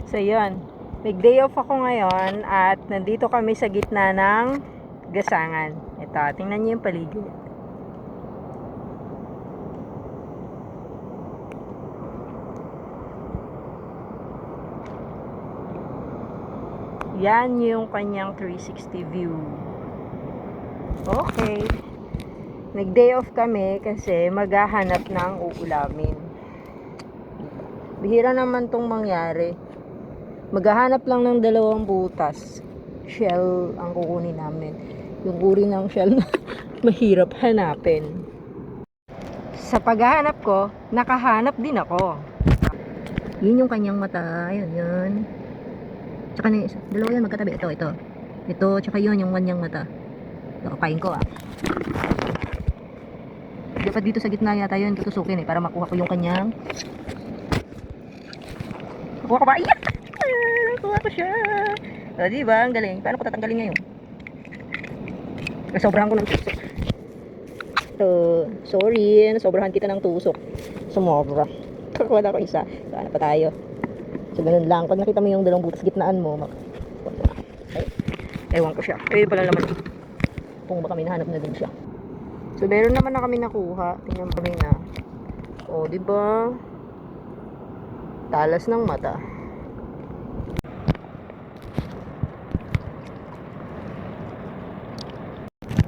So yun, nag-day off ako ngayon at nandito kami sa gitna ng gasangan. Ito, tingnan niyo yung paligid. Yan yung kanyang 360 view. Okay. Nag-day off kami kasi maghahanap ng uulamin. Bihira naman tong mangyari. Maghahanap lang ng 2 butas. Shell ang kukunin namin. Yung uri ng shell na mahirap hanapin. Sa paghahanap ko, nakahanap din ako. Yun yung kanyang mata. Ayun, yun. Tsaka na isa. 2 yan magkatabi. Ito. Ito, tsaka yun yung kanyang mata. Ito, kapain ko Dapat dito sa gitna yata yun tutusukin para makuha ko yung kanyang. Nakuha ko ba? Iyak! Nakuha ko siya. O, diba? Ang galing. Paano ko tatanggalin ngayon? Nasobrahan ko ng tusok. Sorry. Nasobrahan kita ng tusok. Sumobra. Kakuha na ko isa. Saan pa tayo? So, ganun lang. Pag nakita mo yung 2 butas gitnaan mo, ay, ewan ko siya. Pala naman. Kung baka may nahanap na din siya. So, meron naman na kami nakuha. Tingnan kami na. O, diba? Talas ng mata.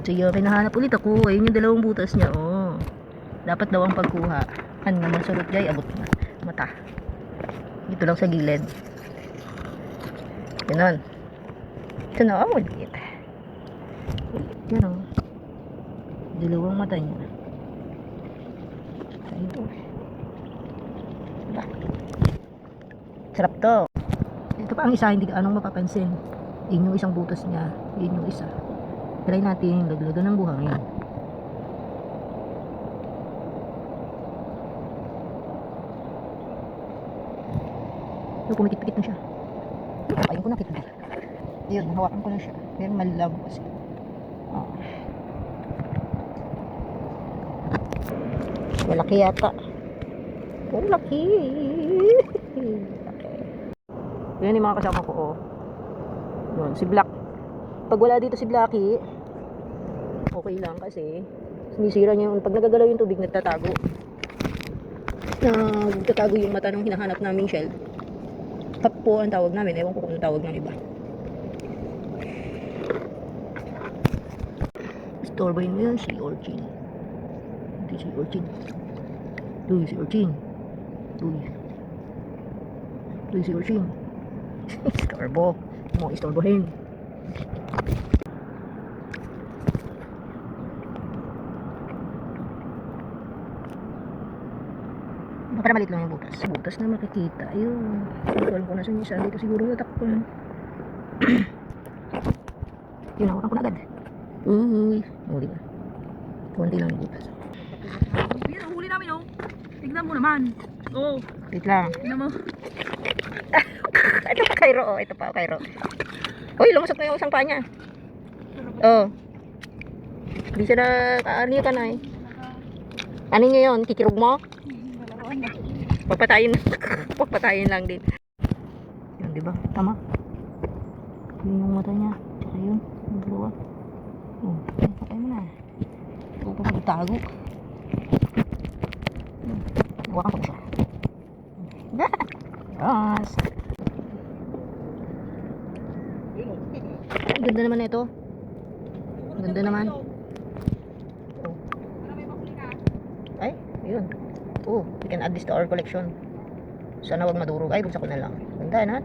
Sige, pinahanap ulit ako. Ayun yung 2 butas niya. Oh. Dapat daw ang pagkuha. Ano naman surot jay, abot na. Mata. Dito lang sa gilid. Ganon. Ito na, ulit. Yan o. 2 mata niya. Ito. Diba? Sarap to. Ito pa ang isa, hindi ka anong mapapansin. Yun yung isang butas niya. Yun yung isa. Try natin laglagan ng buhangin. So, pumikit-pikit na siya. Ayun ko na kita. Ayun, nahawakan ko na siya. Pero malab kasi. Oh. Malaki yata. Oh, laki. Yan yung mga kasama ko. Oh. Yun, si Black. Pag wala dito si Blacky, okay lang kasi sinisira niya yung, pag nagagalaw yung tubig, nagtatago yung mata ng hinahanap naming shell. Cup po ang tawag namin, ewan ko kung anong tawag ng iba. Istorbahin mo yun, si Orchin. Hindi si Orchin. Uy, si Orchin. Uy, si Orchin. Istorbo. Mo istorbohin. Para malit lang yung butas na makikita. Ayun, alam ko na sa isa dito, siguro yung takpo yun. Yun, hawakan ko na agad. Huli ba? Kunti lang yung butas. Yan ang huli namin, oh. Tignan mo naman. Oh, Wait lang. tignan mo. Ito pa Cairo, oh. Ito pa Cairo. Uy, lumusok na yung isang paa niya. Oh. Hindi siya na kaarniya ka na eh. Ano niya yun? Kikirog mo? Papatayin lang din. Yun, diba? Tama. Yun yung mata niya. Tsaka yun. Yung 2. Oh, patay mo na. Huwag pa magtago. Huwakan ko na siya. Yes. Ganda naman na ito. Ganda naman. Oh. Ay, yun. Oh, we can add this to our collection. Sana wag madurog. Ay, bulsa ko na lang. Ganda na.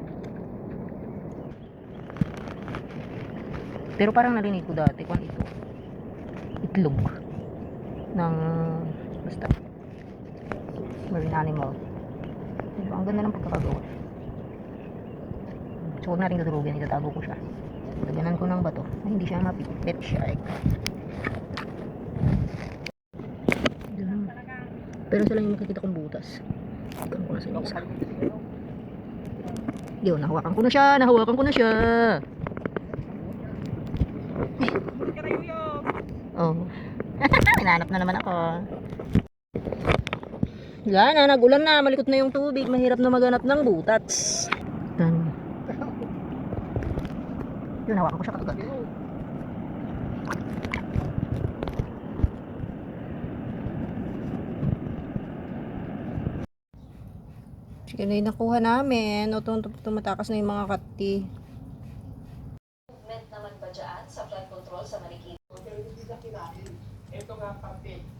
Pero parang narinig ko dati kung ito. Itlog. Ng basta marine animal. Diba? Ang ganda ng pagkakagawa. So, huwag natin dadurugin. Itatago ko siya. Laganan ko ng bato. Ay, hindi siya mapipit siya. Pero sila yung makikita kong butas. Hawakan ko na sa isa. Yun, nahawakan ko na siya. Oh. Hinahanap na naman ako. Wala na, nagulan na. Malikot na yung tubig. Mahirap na maghanap ng butas. Kagatan. Yun, hawakan ko siya kagat. Sige na yung nakuha namin. O, tumatakas na yung mga kati. Movement naman ba dyan sa flood control sa Marikina? Ito nga parte.